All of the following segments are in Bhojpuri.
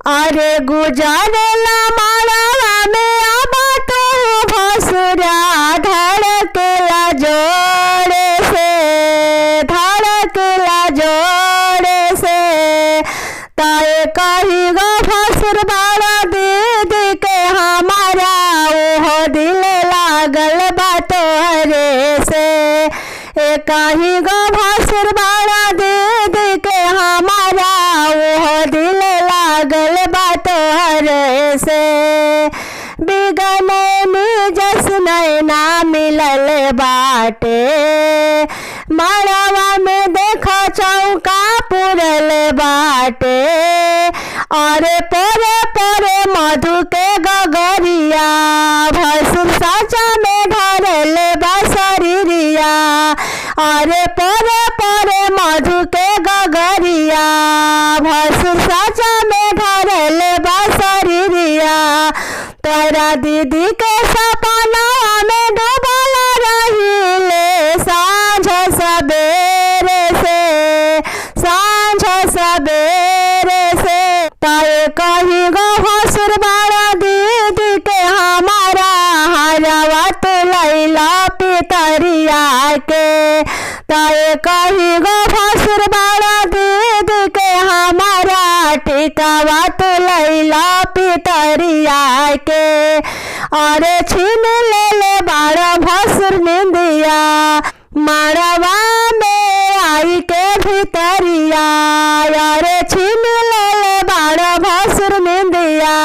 अरे गुजरला माड़वा में अब तो भसुरा धड़कला जोरे से, धड़कला जोरे से। ताए कही गो भसुर बड़ा दीदी के हमारा ओहो दिल लागल बा तोहरे से। ए कही गो भसुर बड़ा दीदी के हमारा ओहो दिल लागल बा तोहरे से। बिगने निजस नैना मिलल बाटे, मड़वा में देखो चौका पुरल बाटे। अरे पोरे पोरे मधु के गगरिया, भसुर साचा में धरल बा शरीरिया। अरे पोरे पोरे मधु के गगरिया, भसुर साचा में धरल बा शरीरिया। तोरा दीदी के सपना में डूबल रहिले साँझ सबेरे से, साँझ सबेरे से। ताए कही गो भसुर बड़ा दीदी के हमारा हरवा तो लैला पितरिया के। ताए कही गो भसुर बड़ा दीदी के हमारा टिकावा तो लैला पितरिया के। अरे छीन ले बड़ा भसुर निंदिया, मड़वा में आई के भितरिया। अरे छीन ले बड़ा भसुर निंदिया,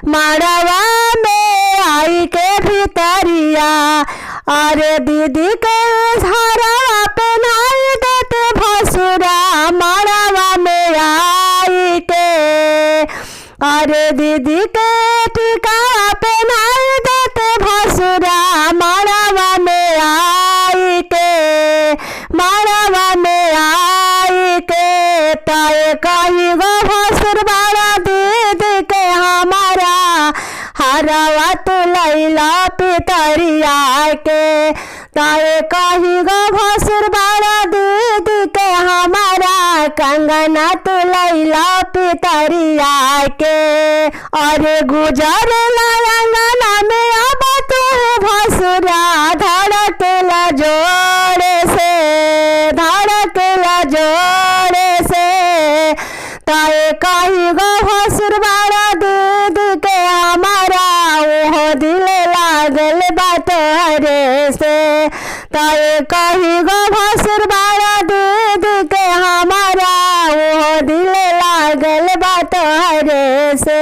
मड़वा में आई के भितरिया। अरे दीदी के झरवा पे नाई देते भसुरा, मड़वा में आई के। अरे दीदी के टिका पे नाई देते भसुरा, मड़वा में आई के, मड़वा में आई के। ताए कही गो भसुर बड़ा दीदी के हमारा हरवा तो लैला पितरिया के। ताए कही गो भसुर बड़ा दीदी के हमारा कंगना तो लैला पितरिया के। अरे गुजरला अंगना में अब तो भसुरा धड़कला जोरे से, धड़कला जोरे से। ताए कही गो भसुर बड़ा दीदी के हमारा ओहो दिल लागल बा तोहरे से। ताए कही गो भसुर बड़ा दीदी के हमारा ओहो दिल लागल बा तोहरे से।